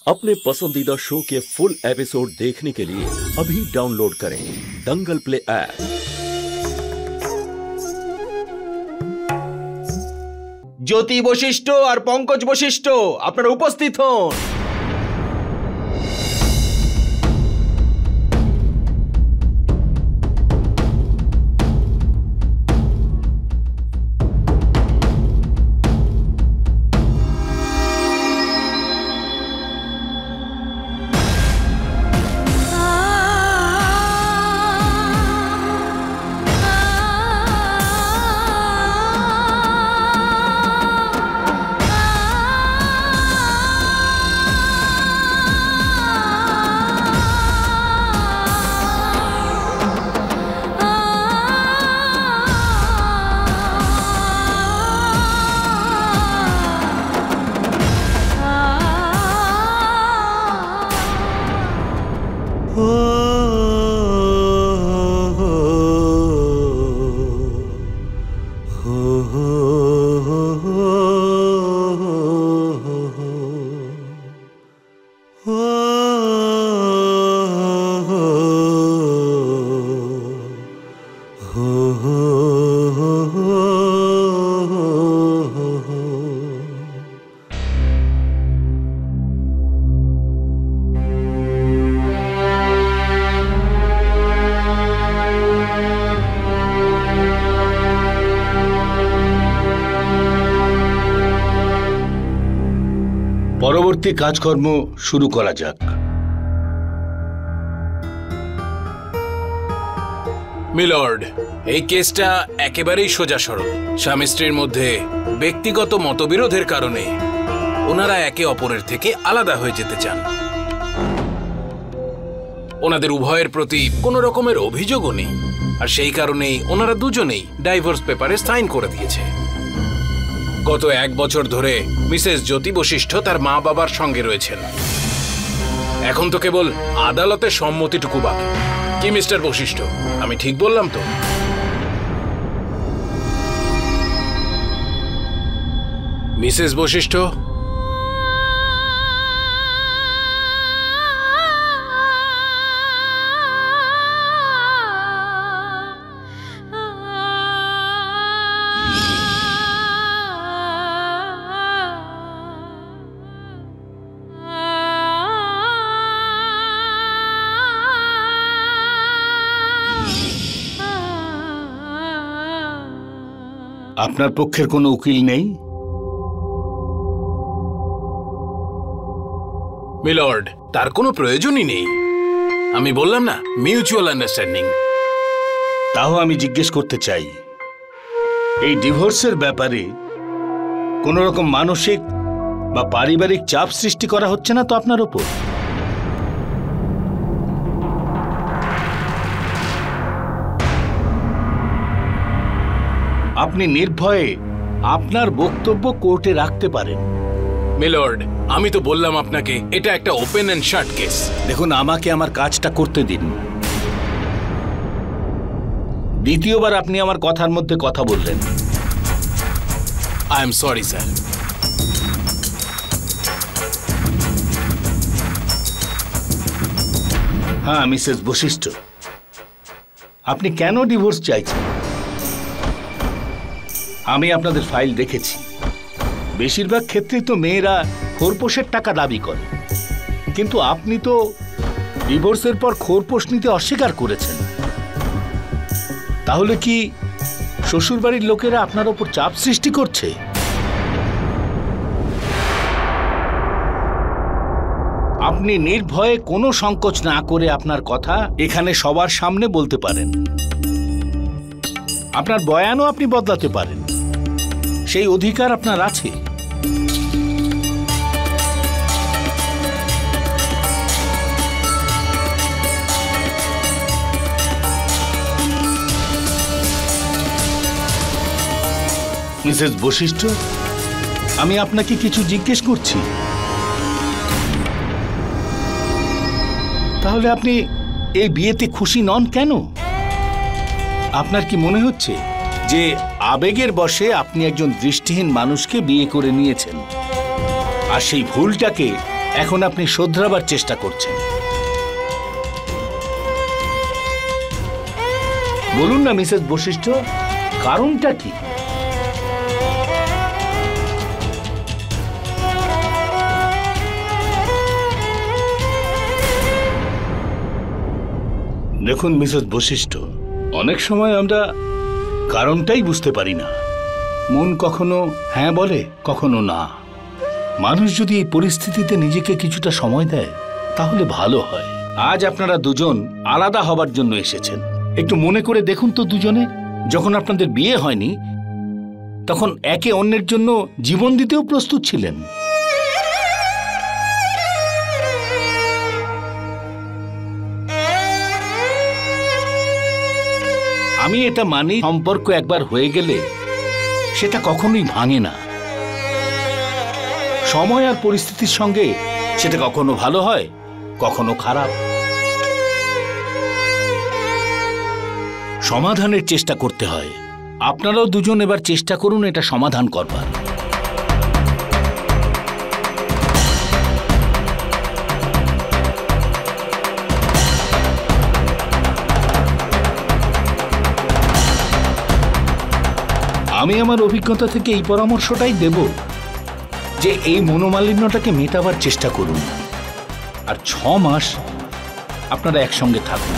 अपने पसंदीदा शो के फुल एपिसोड देखने के लिए अभी डाउनलोड करें दंगल प्ले ऐप। ज्योति बशिष्ठ और पंकज बशिष्ठ আপনারা উপস্থিত হন। পরবর্তী কাজকর্ম শুরু করা যাক। মিলর্ড, এই কেসটা একেবারেই সোজা সরল। স্বামী স্ত্রীর মধ্যে ব্যক্তিগত মতবিরোধের কারণে ওনারা একে অপরের থেকে আলাদা হয়ে যেতে চান। ওনাদের উভয়ের প্রতি কোনো রকমের অভিযোগও নেই, আর সেই কারণেই ওনারা দুজনেই ডাইভোর্স পেপারে সাইন করে দিয়েছে। গত 1 বছর ধরে মিসেস জ্যোতি বশিষ্ঠ তার মা বাবার সঙ্গে রয়েছেন। এখন তো কেবল আদালতের সম্মতিটুকু বাকি। কি মিস্টার বশিষ্ঠ, আমি ঠিক বললাম তো? মিসেস বশিষ্ঠ, আপনার পক্ষের কোনো উকিল নেই? মিলর্ড, তার কোনো প্রয়োজনই নেই। আমি বললাম না, মিউচুয়াল আন্ডারস্ট্যান্ডিং। তাও আমি জিজ্ঞেস করতে চাই, এই ডিভোর্সের ব্যাপারে কোনো রকম মানসিক বা পারিবারিক চাপ সৃষ্টি করা হচ্ছে না তো আপনার ওপর? আপনি নির্ভয়ে আপনার বক্তব্য কোর্টে রাখতে পারেন। মিলর্ড, আমি তো বললাম আপনাকে, এটা একটা ওপেন এন্ড শাট কেস। দেখুন, আমাকে আমার কাজটা করতে দিন। দ্বিতীয়বার আপনি আমার কথার মধ্যে কথা বললেন। I am sorry sir. হ্যাঁ মিসেস বশিষ্ঠ, আপনি কেন ডিভোর্স চাইছেন? আমি আপনাদের ফাইল দেখেছি। বেশিরভাগ ক্ষেত্রেই তো মেয়েরা খোরপোশের টাকা দাবি করে, কিন্তু আপনি তো ডিভোর্সের পর খোরপোশ নিতে অস্বীকার করেছেন। তাহলে কি শ্বশুরবাড়ির লোকেরা আপনার ওপর চাপ সৃষ্টি করছে? আপনি নির্ভয়ে কোনো সংকোচ না করে আপনার কথা এখানে সবার সামনে বলতে পারেন। আপনার বয়ানও আপনি বদলাতে পারেন, সেই অধিকার আপনার আছে। মিসেস বশিষ্ঠ, আমি আপনাকে কিছু জিজ্ঞেস করছি। তাহলে আপনি এই বিয়েতে খুশি নন কেন? আপনার কি মনে হচ্ছে যে আবেগের বশে আপনি একজন দৃষ্টিহীন মানুষকে বিয়ে করে নিয়েছেন, আর সেই ভুলটাকে এখন আপনি শোধরাবার চেষ্টা করছেন। বলুন না মিসেস বশিষ্ঠ, কারণটা কি? দেখুন মিসেস বশিষ্ঠ, অনেক সময় আমরা কারণটাই বুঝতে পারি না। মন কখনো হ্যাঁ বলে, কখনো না। মানুষ যদি এই পরিস্থিতিতে নিজেকে কিছুটা সময় দেয় তাহলে ভালো হয়। আজ আপনারা দুজন আলাদা হবার জন্য এসেছেন। একটু মনে করে দেখুন তো, দুজনে যখন আপনাদের বিয়ে হয়নি তখন একে অন্যের জন্য জীবন দিতেও প্রস্তুত ছিলেন। আমি এটা মানি, সম্পর্ক একবার হয়ে গেলে সেটা কখনোই ভাঙে না। সময় আর পরিস্থিতির সঙ্গে সেটা কখনো ভালো হয়, কখনো খারাপ। সমাধানের চেষ্টা করতে হয়। আপনারাও দুজন এবার চেষ্টা করুন এটা সমাধান করবার। আমি আমার অভিজ্ঞতা থেকে এই পরামর্শটাই দেব যে এই মনোমালিন্যটাকে মেটাবার চেষ্টা করুন, আর 6 মাস আপনারা একসঙ্গে থাকুন।